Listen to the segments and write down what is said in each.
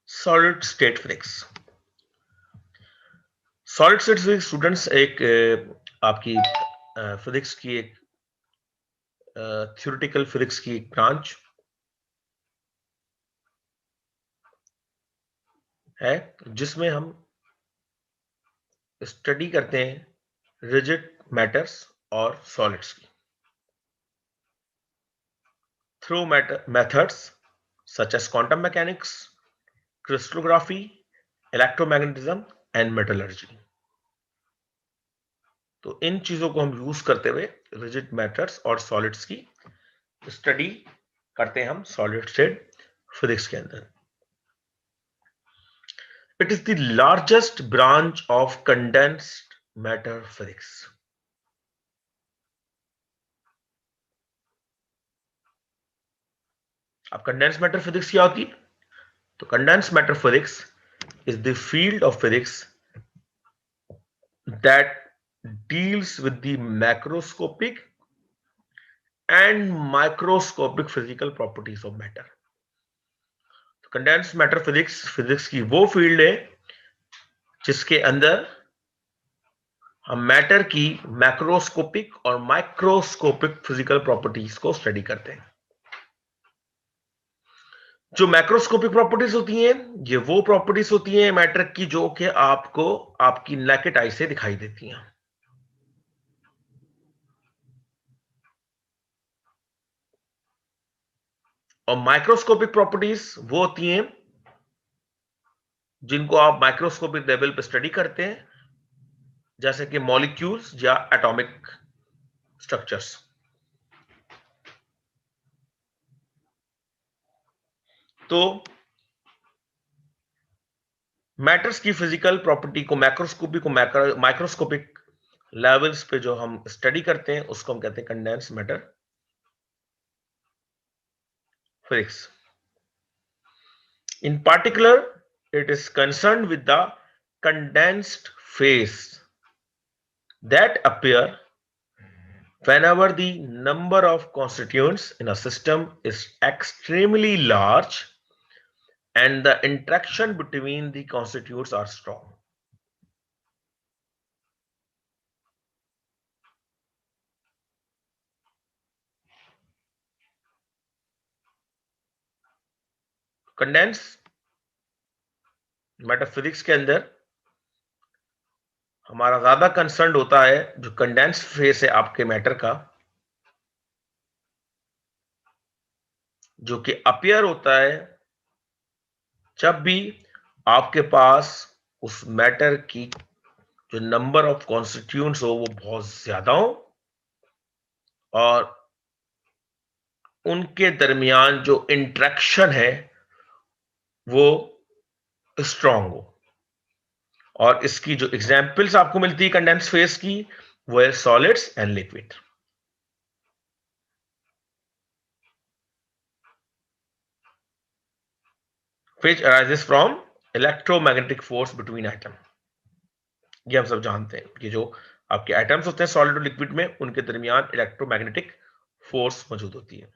Solid state physics. Solid state physics students एक आपकी physics की एक थ्योरेटिकल फिजिक्स की एक ब्रांच है जिसमें हम स्टडी करते हैं रिजिड मैटर्स और सॉलिड्स की through methods such as quantum mechanics, crystallography, electromagnetism and metallurgy। तो इन चीजों को हम यूज करते हुए रिजिड मैटर्स और सॉलिड्स की स्टडी करते हैं हम सॉलिड स्टेट फिजिक्स के अंदर। It is the largest branch of condensed matter physics. अब कंडेंस्ड मैटर फिजिक्स क्या होती है? तो condensed matter physics is the field of physics that deals with the macroscopic and microscopic physical properties of matter। तो condensed matter physics की वो field है जिसके अंदर हम मैटर की मैक्रोस्कोपिक और माइक्रोस्कोपिक फिजिकल प्रॉपर्टीज को स्टडी करते हैं। जो मैक्रोस्कोपिक प्रॉपर्टीज होती हैं ये वो प्रॉपर्टीज होती हैं मैटर की जो कि आपको आपकी नेकेड आई से दिखाई देती हैं। और माइक्रोस्कोपिक प्रॉपर्टीज वो होती हैं जिनको आप माइक्रोस्कोपिक लेवल पे स्टडी करते हैं, जैसे कि मॉलिक्यूल्स या एटॉमिक स्ट्रक्चर्स। तो मैटर्स की फिजिकल प्रॉपर्टी को मैक्रोस्कोपिक को माइक्रोस्कोपिक लेवल्स पे जो हम स्टडी करते हैं उसको हम कहते हैं condensed matter physics. In particular, it is concerned with the condensed phase that appear whenever the number of constituents in a system is extremely large and the interaction between the constituents are strong। Condense matter physics के अंदर हमारा ज्यादा concern होता है जो condense face है आपके matter का, जो कि अपीयर होता है जब भी आपके पास उस मैटर की जो नंबर ऑफ कॉन्स्टिट्यूएंट्स हो वो बहुत ज्यादा हो और उनके दरमियान जो इंटरेक्शन है वो स्ट्रांग हो। और इसकी जो एग्जांपल्स आपको मिलती है कंडेंस फेस की वो है solids and liquid. which arises from electromagnetic force between atom। ये हम सब जानते हैं कि जो आपके एटम्स होते हैं सॉलिड और लिक्विड में उनके दरमियान इलेक्ट्रोमैग्नेटिक फोर्स मौजूद होती है।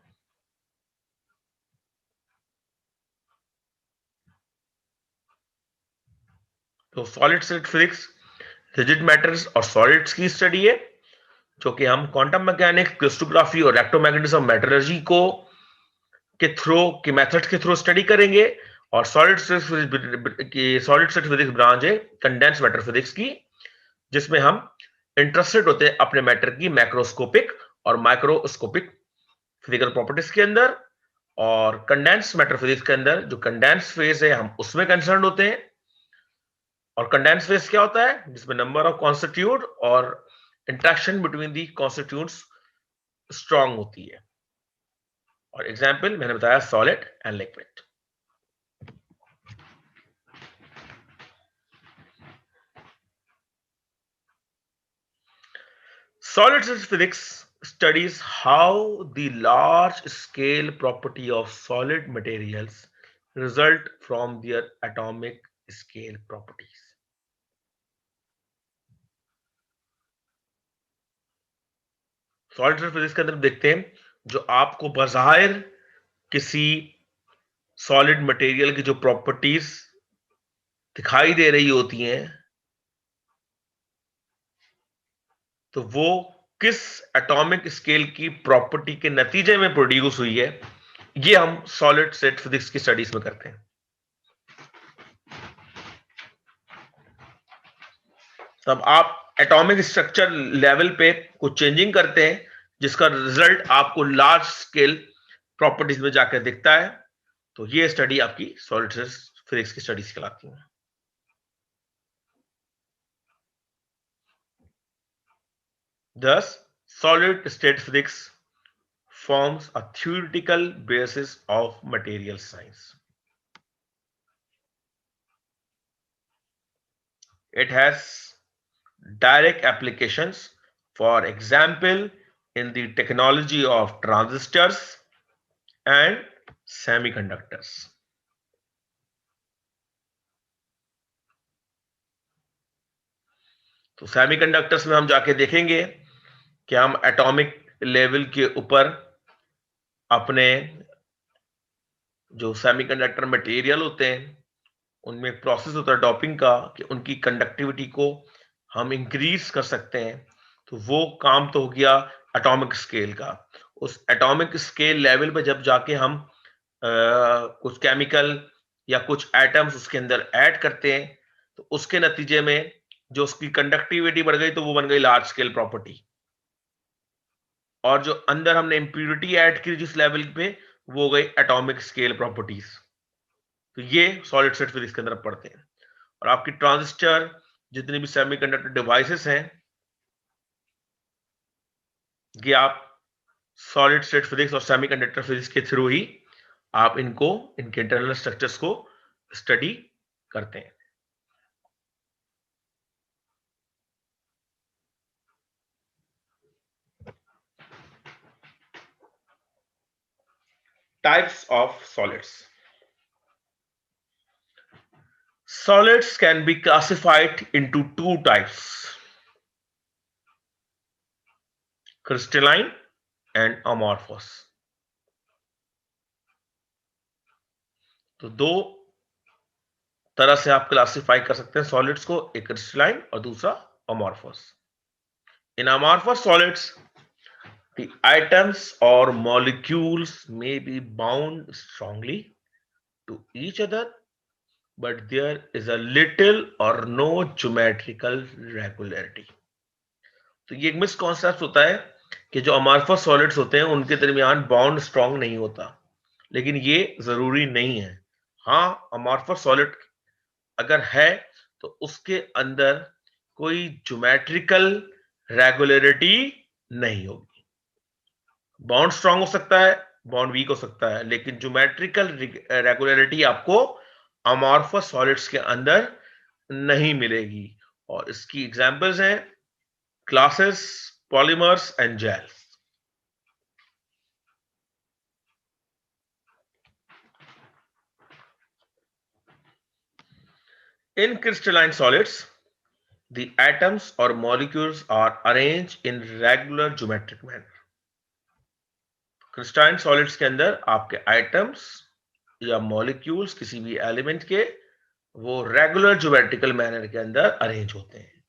तो solid state physics rigid matters और सॉलिड्स की स्टडी है जो कि हम क्वांटम मैकेनिक्स, क्रिस्टोग्राफी और इलेक्ट्रोमैग्नेटिज्म मेटलर्जी को के मेथड्स के थ्रू स्टडी करेंगे। और सॉलिड स्टेट फिजिक्स ब्रांच है कंडेंस्ड मैटर फिजिक्स की जिसमें हम इंटरेस्टेड होते हैं अपने मैटर की मैक्रोस्कोपिक और माइक्रोस्कोपिक फिजिकल प्रॉपर्टीज के अंदर। और कंडेंस्ड मैटर फिजिक्स के अंदर जो कंडेंस्ड फेज है हम उसमें कंसर्न होते हैं। और कंडेंस्ड फेज क्या होता है? जिसमें नंबर ऑफ कॉन्स्टिट्यूट और interaction between the constitutes strong होती है। और एग्जाम्पल मैंने बताया solid and liquid. Solid physics studies how the large scale property of solid materials result from their atomic scale properties। Solid physics के अंदर देखते हैं जो आपको बज़ाहिर किसी सॉलिड मटेरियल की जो प्रॉपर्टीज दिखाई दे रही होती हैं, तो वो किस एटॉमिक स्केल की प्रॉपर्टी के नतीजे में प्रोड्यूस हुई है, ये हम सॉलिड स्टेट फिजिक्स की स्टडीज में करते हैं। तब आप एटॉमिक स्ट्रक्चर लेवल पे कुछ चेंजिंग करते हैं, जिसका रिजल्ट आपको लार्ज स्केल प्रॉपर्टीज में जाकर दिखता है, तो ये स्टडी आपकी सॉलिड फिजिक्स की स्टडीज कहलाती है। Thus, solid state physics forms a theoretical basis of material science. It has direct applications, for example, in the technology of transistors and semiconductors. तो सेमीकंडक्टर्स में हम जाके देखेंगे कि हम एटॉमिक लेवल के ऊपर अपने जो सेमीकंडक्टर मटेरियल होते हैं उनमें एक प्रोसेस होता है डोपिंग का कि उनकी कंडक्टिविटी को हम इंक्रीज कर सकते हैं। तो वो काम तो हो गया एटॉमिक स्केल का। उस एटॉमिक स्केल लेवल पे जब जाके हम कुछ केमिकल या कुछ एटम्स उसके अंदर ऐड करते हैं, तो उसके नतीजे में जो उसकी कंडक्टिविटी बढ़ गई, तो वो बन गई लार्ज स्केल प्रॉपर्टी। और जो अंदर हमने इंप्यूरिटी ऐड की जिस लेवल पे, वो हो गई एटॉमिक स्केल प्रॉपर्टीज। तो ये सॉलिड स्टेट फिजिक्स के अंदर पढ़ते हैं। और आपकी ट्रांजिस्टर, जितनी भी सेमीकंडक्टर डिवाइसेस हैं, ये आप सॉलिड स्टेट फिजिक्स और सेमीकंडक्टर फिजिक्स के थ्रू ही आप इनको, इनके इंटरनल स्ट्रक्चर्स को स्टडी करते हैं। Types of solids. Solids can be classified into two types, crystalline and amorphous. तो दो तरह से आप क्लासिफाई कर सकते हैं सॉलिड्स को, एक क्रिस्टलाइन और दूसरा amorphous. In amorphous solids the atoms or molecules may be bound strongly to each other, but there is a little or no geometrical regularity. तो ये एक मिसकॉन्सेप्ट होता है कि जो अमॉर्फस सॉलिड्स होते हैं उनके दरमियान बॉन्ड स्ट्रांग नहीं होता, लेकिन ये जरूरी नहीं है। हाँ, अमॉर्फस सॉलिड अगर है तो उसके अंदर कोई ज्योमेट्रिकल रेगुलरिटी नहीं होगी। बॉन्ड स्ट्रांग हो सकता है, बॉन्ड वीक हो सकता है, लेकिन ज्योमेट्रिकल रेगुलरिटी आपको अमॉर्फस सॉलिड्स के अंदर नहीं मिलेगी। और इसकी एग्जांपल्स हैं glasses, polymers and gels. In crystalline solids, the atoms or molecules are arranged in regular geometric manner. Christine solids के अंदर आपके आइटम्स या मॉलिक्यूल्स किसी भी एलिमेंट के वो रेगुलर ज्योमेट्रिकल मैनर के अंदर अरेंज होते हैं।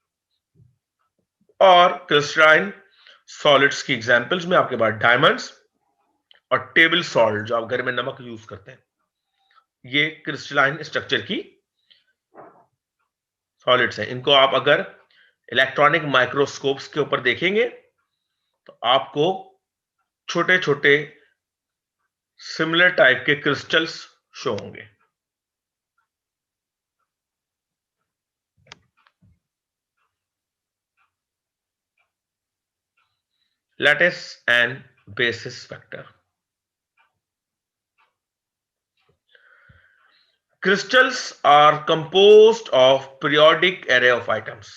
और क्रिस्टाइन सॉलिड्स की एग्जांपल्स में आपके पास डायमंड्स और टेबल सॉल्ट, जो आप घर में नमक यूज करते हैं, ये क्रिस्टलाइन स्ट्रक्चर की सॉलिड्स हैं। इनको आप अगर इलेक्ट्रॉनिक माइक्रोस्कोप्स के ऊपर देखेंगे तो आपको छोटे छोटे सिमिलर टाइप के क्रिस्टल्स शो होंगे। Lattice and bases vector. Crystals are composed of periodic array of atoms.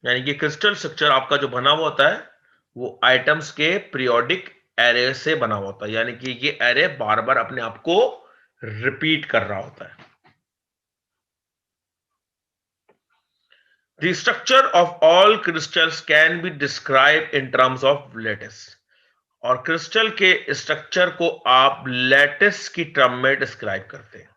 यानी कि क्रिस्टल स्ट्रक्चर आपका जो बना हुआ होता है वो आइटम्स के पीरियोडिक एरे से बना हुआ होता है, यानी कि ये एरे बार बार अपने आप को रिपीट कर रहा होता है। The structure of all crystals can be described in terms of lattice. और क्रिस्टल के स्ट्रक्चर को आप लैटिस की टर्म में डिस्क्राइब करते हैं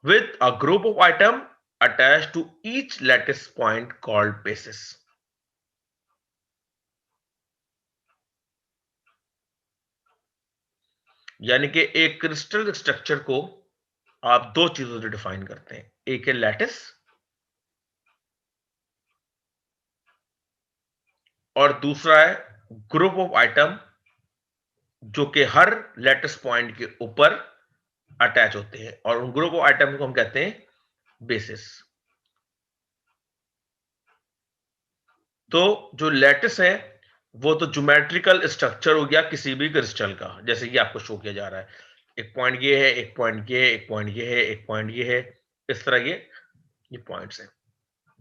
with a group of atom attached to each lattice point called basis. यानी कि एक क्रिस्टल स्ट्रक्चर को आप दो चीजों से डिफाइन करते हैं, एक है लैटिस और दूसरा है ग्रुप ऑफ आइटम जो कि हर लैटिस पॉइंट के ऊपर अटैच होते हैं और उन ग्रुप ऑफ आइटम को हम कहते हैं बेसिस। तो जो लैटिस है वो तो ज्योमेट्रिकल स्ट्रक्चर हो गया किसी भी क्रिस्टल का, जैसे कि आपको शो किया जा रहा है, एक पॉइंट ये है, एक पॉइंट ये है, एक पॉइंट ये है, एक पॉइंट ये है, इस तरह ये पॉइंट्स है,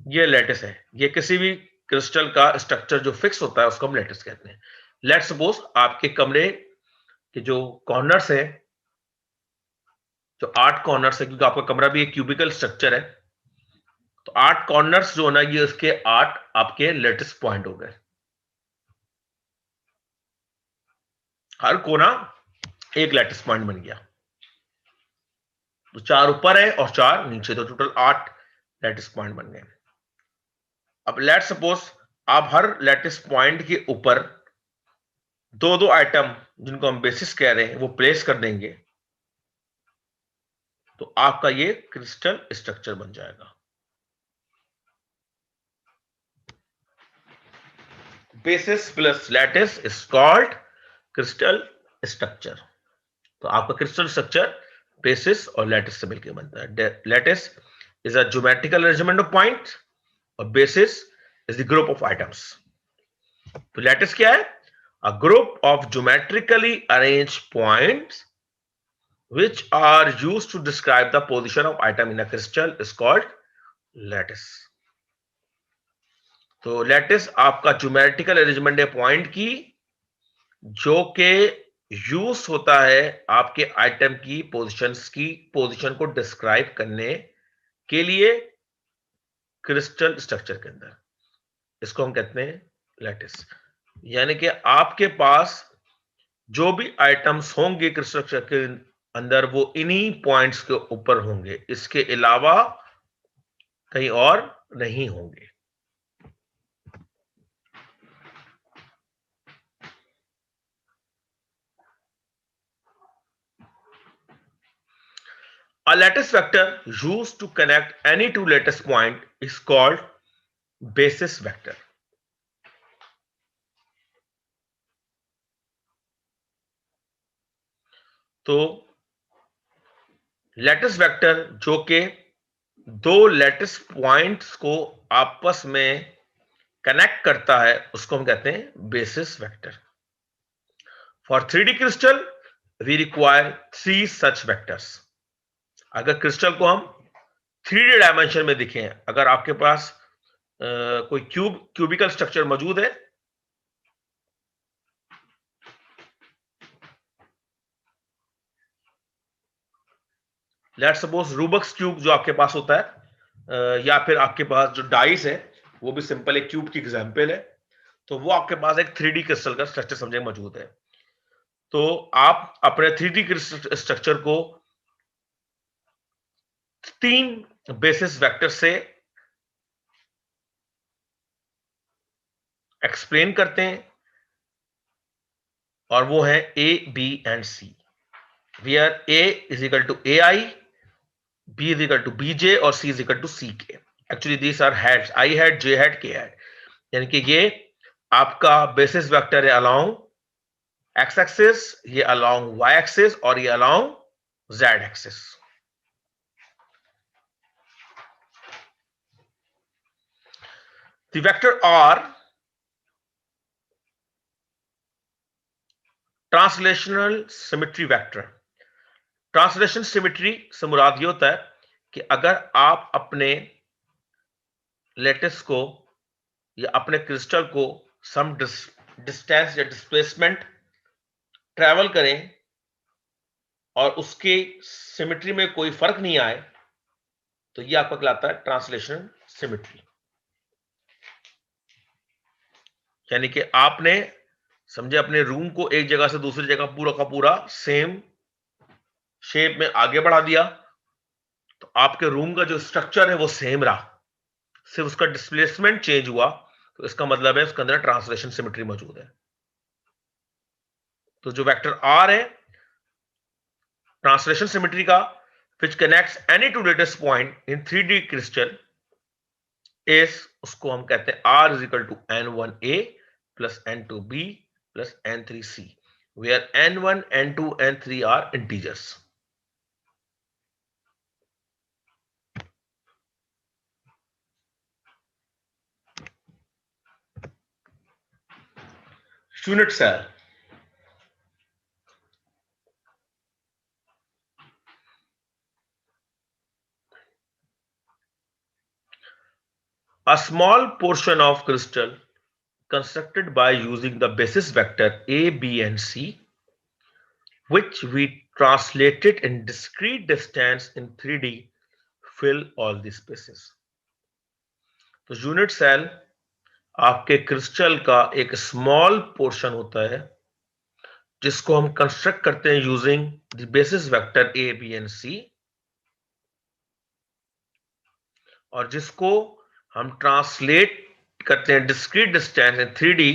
ये लैटिस है। ये किसी भी क्रिस्टल का स्ट्रक्चर जो फिक्स होता है उसको हम लैटिस कहते हैं। लेट्स सपोज आपके कमरे के जो कॉर्नर्स है, जो 8 कॉर्नर्स है, क्योंकि आपका कमरा भी एक क्यूबिकल स्ट्रक्चर है, तो 8 कॉर्नर्स जो है ना, ये उसके 8 आपके लैटिस पॉइंट हो गए। हर कोना एक लैटिस पॉइंट बन गया, तो 4 ऊपर है और 4 नीचे, तो टोटल 8 लैटिस पॉइंट बन गए। अब लेट्स सपोज आप हर लैटिस पॉइंट के ऊपर दो दो आइटम जिनको हम बेसिस कह रहे हैं वो प्लेस कर देंगे, तो आपका ये क्रिस्टल स्ट्रक्चर बन जाएगा। Basis plus lattice is called crystal structure. तो आपका क्रिस्टल स्ट्रक्चर बेसिस और लैटिस से मिलकर बनता है। Lattice is a geometrical arrangement of point और basis is the group of items. तो लैटिस क्या है? A group of geometrically arranged points which are used to describe the position of atom in a crystal is called lattice. तो lattice आपका geometrical arrangement है point की, जो के use होता है आपके आइटम की पोजीशन को डिस्क्राइब करने के लिए क्रिस्टल स्ट्रक्चर के अंदर। इसको हम कहते हैं लैटिस। यानी कि आपके पास जो भी आइटम्स होंगे क्रिस्टल स्ट्रक्चर के अंदर वो इन्हीं पॉइंट्स के ऊपर होंगे, इसके अलावा कहीं और नहीं होंगे। A lattice vector used to connect any two lattice point is called basis vector. तो लैटिस वेक्टर जो के दो लैटिस पॉइंट्स को आपस में कनेक्ट करता है उसको हम कहते हैं basis vector. For 3D crystal we require 3 such vectors. अगर क्रिस्टल को हम 3D डायमेंशन में दिखें, अगर आपके पास कोई क्यूबिकल स्ट्रक्चर मौजूद है, लेट्स सपोज रूबक्स क्यूब जो आपके पास होता है, या फिर आपके पास जो डाइस है वो भी सिंपल एक क्यूब की एग्जांपल है, तो वो आपके पास एक 3D क्रिस्टल का स्ट्रक्चर समझे मौजूद है। तो आप अपने 3D क्रिस्टल स्ट्रक्चर को 3 बेसिस वेक्टर से एक्सप्लेन करते हैं और वो है a, b and c, where a is equal to a i, B is equal to BJ और C is equal to CK. Actually these are heads, I head, J head, K head. यानी कि ये आपका basis vector है along x axis, ये along y axis और ये along z axis. The vector R translational symmetry vector. Translation symmetry से मुराद ये होता है कि अगर आप अपने लेटिस को या अपने क्रिस्टल को सम डिस्टेंस या डिस्प्लेसमेंट ट्रेवल करें और उसके सिमेट्री में कोई फर्क नहीं आए, तो ये आपका कहलाता है ट्रांसलेशन सिमेट्री। यानी कि आपने समझे अपने रूम को एक जगह से दूसरी जगह पूरा का पूरा सेम शेप में आगे बढ़ा दिया, तो आपके रूम का जो स्ट्रक्चर है वो सेम रहा, सिर्फ उसका डिस्प्लेसमेंट चेंज हुआ, तो इसका मतलब है उसके अंदर ट्रांसलेशन सिमेट्री मौजूद है। तो जो वेक्टर आर है ट्रांसलेशन सिमेट्री का, which connects any two latest point in 3D crystal is, उसको हम कहते हैं R is equal to N1A plus N2B plus N3C, where N1, N2, N3 are integers. Unit cell. A small portion of crystal constructed by using the basis vector A, B and C, which we translated in discrete distance in 3D, fill all the spaces. तो unit cell आपके crystal का एक small portion होता है जिसको हम construct करते हैं using the basis vector a, b and c, और जिसको हम ट्रांसलेट करते हैं discrete distance in 3D,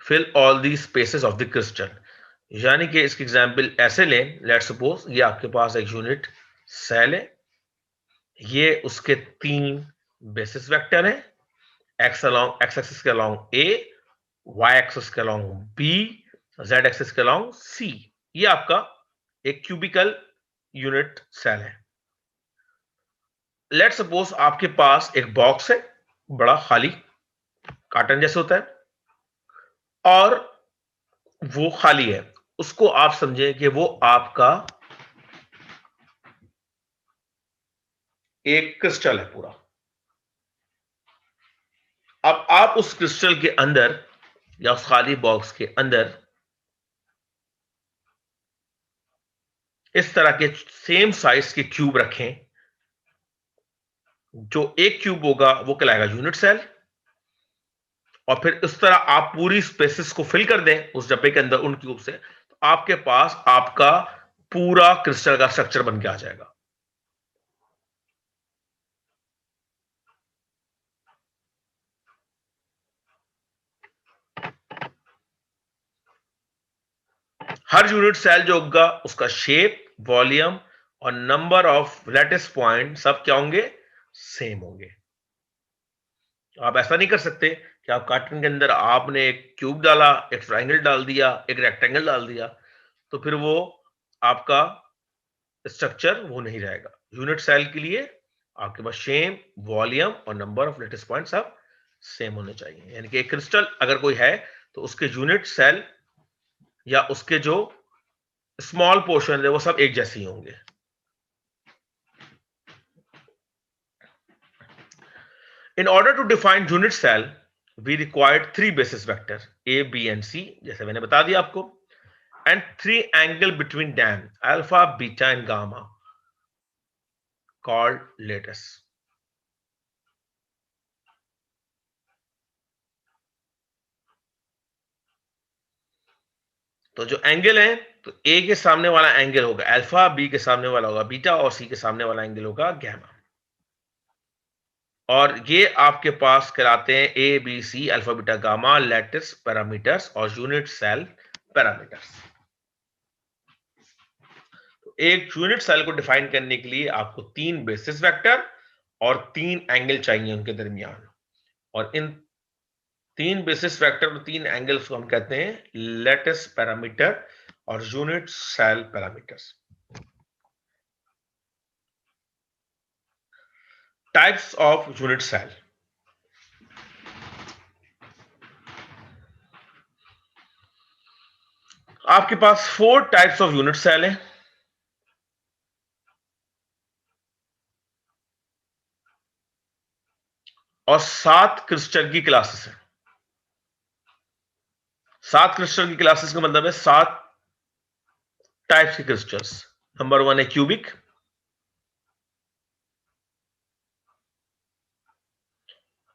fill all the spaces of the crystal. यानी कि इसकी एग्जांपल ऐसे लें, लेट सपोज ये आपके पास एक यूनिट सेल है, ये उसके 3 बेसिस वेक्टर हैं, एक्स अलोंग एक्स एक्सिस के अलोंग ए, वाई एक्सिस के अलोंग बी, जेड एक्सिस के अलोंग सी। ये आपका एक क्यूबिकल यूनिट सेल है। लेट सपोज आपके पास एक बॉक्स है, बड़ा खाली कार्टन जैसे होता है, और वो खाली है, उसको आप समझे कि वो आपका एक क्रिस्टल है पूरा। अब आप उस क्रिस्टल के अंदर या उस खाली बॉक्स के अंदर इस तरह के सेम साइज के क्यूब रखें, जो एक क्यूब होगा वो कहलाएगा यूनिट सेल, और फिर इस तरह आप पूरी स्पेसिस को फिल कर दें उस डब्बे के अंदर उन क्यूब से, तो आपके पास आपका पूरा क्रिस्टल का स्ट्रक्चर बन के आ जाएगा। हर यूनिट सेल जो होगा उसका शेप, वॉल्यूम और नंबर ऑफ लैटिस पॉइंट सब क्या होंगे, सेम होंगे। आप ऐसा नहीं कर सकते कि आप कार्टन के अंदर आपने एक क्यूब डाला, एक ट्राइंगल डाल दिया, एक रेक्टेंगल डाल दिया, तो फिर वो आपका स्ट्रक्चर वो नहीं रहेगा। यूनिट सेल के लिए आपके पास शेप, वॉल्यूम और नंबर ऑफ लैटिस पॉइंट सब सेम होने चाहिए। यानी कि एक क्रिस्टल अगर कोई है तो उसके यूनिट सेल या उसके जो स्मॉल पोर्शन है वो सब एक जैसे ही होंगे। In order to define unit cell, we required 3 basis vector A, B and C, जैसे मैंने बता दिया आपको, and 3 angle between them, alpha, beta and gamma, called lattice. तो जो एंगल है, तो ए के सामने वाला एंगल होगा अल्फा, बी के सामने वाला होगा बीटा और सी के सामने वाला एंगल होगा गैमा। और ये आपके पास कराते हैं a b c alpha beta gamma lattice parameters और यूनिट सेल पैरामीटर्स। तो एक यूनिट सेल को डिफाइन करने के लिए आपको 3 बेसिस वेक्टर और 3 एंगल चाहिए उनके दरमियान, और इन 3 बेसिस वेक्टर और 3 एंगल्स को हम कहते हैं लैटिस पैरामीटर और unit cell parameters. Types of unit cell. आपके पास 4 टाइप्स ऑफ यूनिट सेल हैं, और 7 क्रिस्टल की क्लासेस हैं। 7 क्रिस्टल की क्लासेस का मतलब है 7 टाइप्स के क्रिस्टल्स। नंबर 1 है क्यूबिक,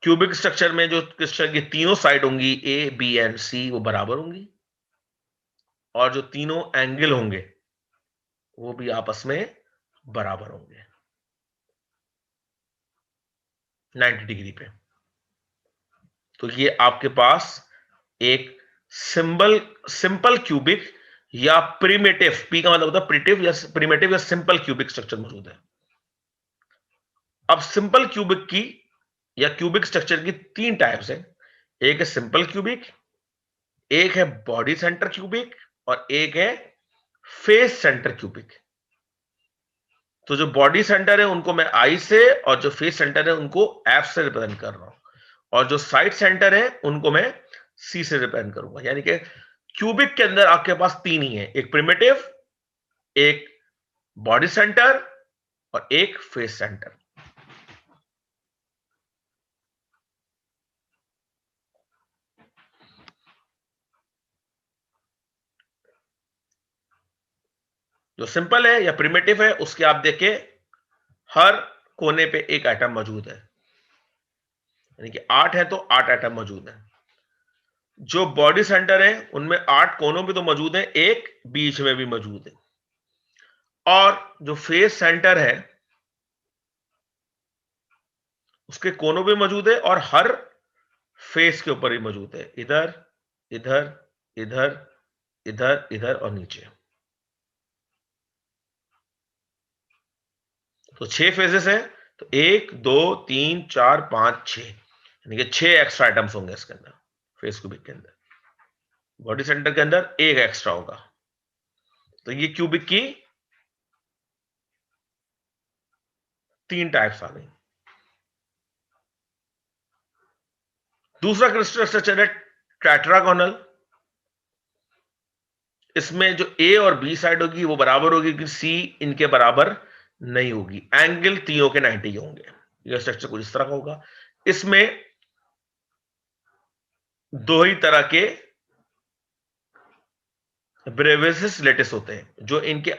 क्यूबिक स्ट्रक्चर में जो क्रिस्टल की तीनों साइड होंगी ए बी एंड सी वो बराबर होंगी, और जो तीनों एंगल होंगे वो भी आपस में बराबर होंगे 90 डिग्री पे। तो ये आपके पास एक सिंपल क्यूबिक या प्रिमिटिव, पी का मतलब होता है प्रिमिटिव या सिंपल क्यूबिक स्ट्रक्चर मौजूद है। अब सिंपल क्यूबिक की या क्यूबिक स्ट्रक्चर की तीन टाइप्स हैं। एक है सिंपल क्यूबिक, एक है बॉडी सेंटर क्यूबिक, और एक है फेस सेंटर क्यूबिक। तो जो बॉडी सेंटर है उनको मैं आई से, और जो फेस सेंटर है उनको एफ से रिप्रेजेंट कर रहा हूं, और जो साइड सेंटर है उनको मैं सी से रिप्रेजेंट करूंगा। यानी कि क्यूबिक के अंदर आपके पास तीन ही है, एक प्रिमिटिव, एक बॉडी सेंटर और एक फेस सेंटर। जो सिंपल है या प्रिमिटिव है उसके आप देखिए हर कोने पे एक आइटम मौजूद है, यानी कि 8 है तो 8 आइटम मौजूद है। जो बॉडी सेंटर है उनमें 8 कोनों पे तो मौजूद है, एक बीच में भी मौजूद है। और जो फेस सेंटर है उसके कोनों पे मौजूद है और हर फेस के ऊपर ही मौजूद है, इधर इधर इधर इधर इधर और नीचे। तो 6 फेजेस है, तो 1 2 3 4 5 6, यानी कि 6 एक्स्ट्रा आइटम्स होंगे इसके अंदर। फेस क्यूबिक के अंदर बॉडी सेंटर के अंदर एक एक्स्ट्रा होगा। तो ये क्यूबिक की तीन टाइप्स आ गई। दूसरा क्रिस्टल स्ट्रक्चर है टेट्रागोनल। इसमें जो ए और बी साइड होगी वो बराबर होगी, क्योंकि सी इनके बराबर नहीं होगी। एंगल तीनों के 90 होंगे। यह स्ट्रक्चर कुछ इस तरह का होगा। इसमें दो ही तरह के ब्रेविसिस लेटिस होते हैं। जो इनके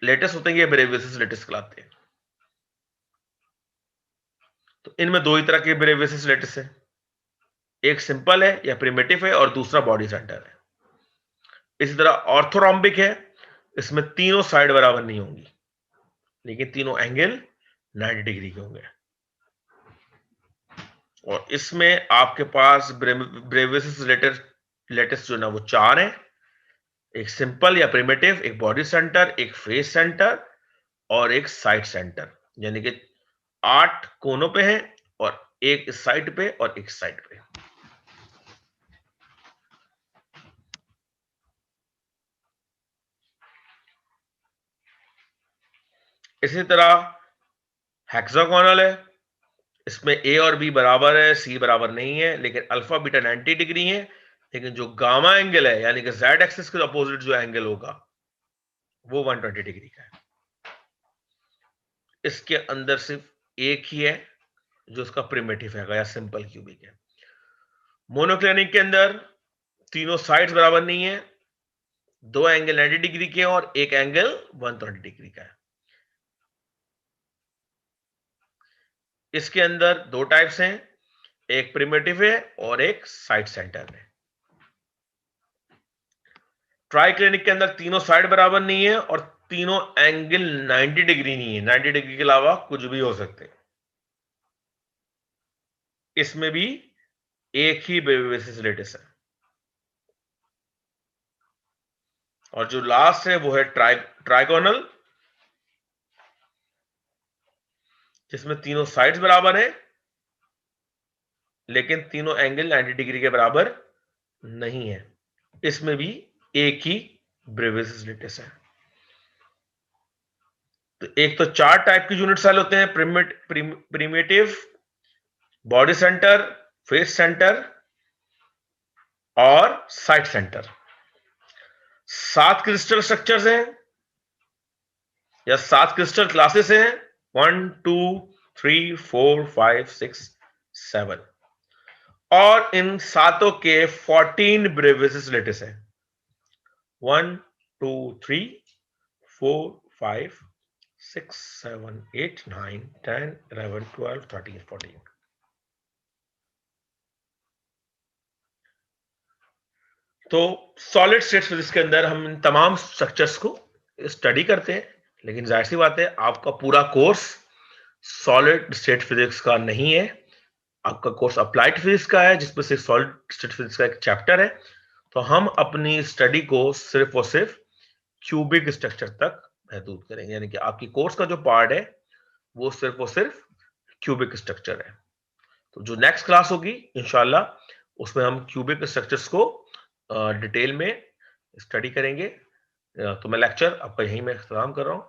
लेटिस होते हैं ये ब्रेविसिस लेटिस कहलाते हैं। तो इनमें दो ही तरह के ब्रेविसिस लेटिस है, एक सिंपल है या प्रिमिटिव है और दूसरा बॉडी सेंटर है। इसी तरह ऑर्थोरोम्बिक है, इसमें तीनों साइड बराबर नहीं होंगी लेकिन तीनों एंगल 90 डिग्री के होंगे। और इसमें आपके पास ब्रेविसिस लेटिस जो ना वो चार है, एक सिंपल या प्रिमिटिव, एक बॉडी सेंटर, एक फेस सेंटर और एक साइड सेंटर। यानी कि 8 कोनों पे है और एक इस साइड पे और एक साइड पे। इसी तरह हेक्सागोनल है, इसमें ए और बी बराबर है, सी बराबर नहीं है, लेकिन अल्फा बीटा 90 डिग्री है। लेकिन जो गामा एंगल है यानी कि जेड एक्सिस के अपोजिट जो एंगल होगा वो 120 डिग्री का है। इसके अंदर सिर्फ एक ही है जो उसका प्रिमिटिव है या सिंपल क्यूबिक है। मोनोक्लिनिक के अंदर तीनों साइड्स बराबर नहीं है, दो एंगल 90 डिग्री के हैं और एक एंगल 120 डिग्री का है। इसके अंदर दो टाइप्स हैं, एक प्रिमिटिव है और एक साइड सेंटर है। ट्राइक्लिनिक के अंदर तीनों साइड बराबर नहीं है और तीनों एंगल 90 डिग्री नहीं है, 90 डिग्री के अलावा कुछ भी हो सकते हैं। इसमें भी एक ही बेसिस लेटिस है। और जो लास्ट है वो है ट्राइगोनल, जिसमें तीनों साइड्स बराबर है लेकिन तीनों एंगल 90 डिग्री के बराबर नहीं है। इसमें भी एक ही ब्रेविस लेटिस है। तो एक तो चार टाइप की यूनिट सेल होते हैं, primitive, body centre, face centre और साइड सेंटर। 7 क्रिस्टल स्ट्रक्चर्स हैं या 7 क्रिस्टल क्लासेस हैं, 1 2 3 4 5 6 7। और इन सातों के 14 ब्रेविस लेटिस है, 1 2 3 4 5 6 7 8 9 10 11 12 13 14। तो सॉलिड स्टेट फिजिक्स के अंदर हम इन तमाम स्ट्रक्चर्स को स्टडी करते हैं, लेकिन जाहिर सी बात है आपका पूरा कोर्स सॉलिड स्टेट फिजिक्स का नहीं है, आपका कोर्स अप्लाइड फिजिक्स का है जिसमें से सॉलिड स्टेट फिजिक्स का एक चैप्टर है। तो हम अपनी स्टडी को सिर्फ और सिर्फ क्यूबिक स्ट्रक्चर तक महदूद करेंगे, यानी कि आपकी कोर्स का जो पार्ट है वो सिर्फ और सिर्फ क्यूबिक स्ट्रक्चर है। तो जो नेक्स्ट क्लास होगी इंशाल्लाह उसमें हम क्यूबिक स्ट्रक्चर्स को डिटेल में स्टडी करेंगे। तो मैं लेक्चर आपका यहीं मैं इख्तिताम कर रहा हूँ।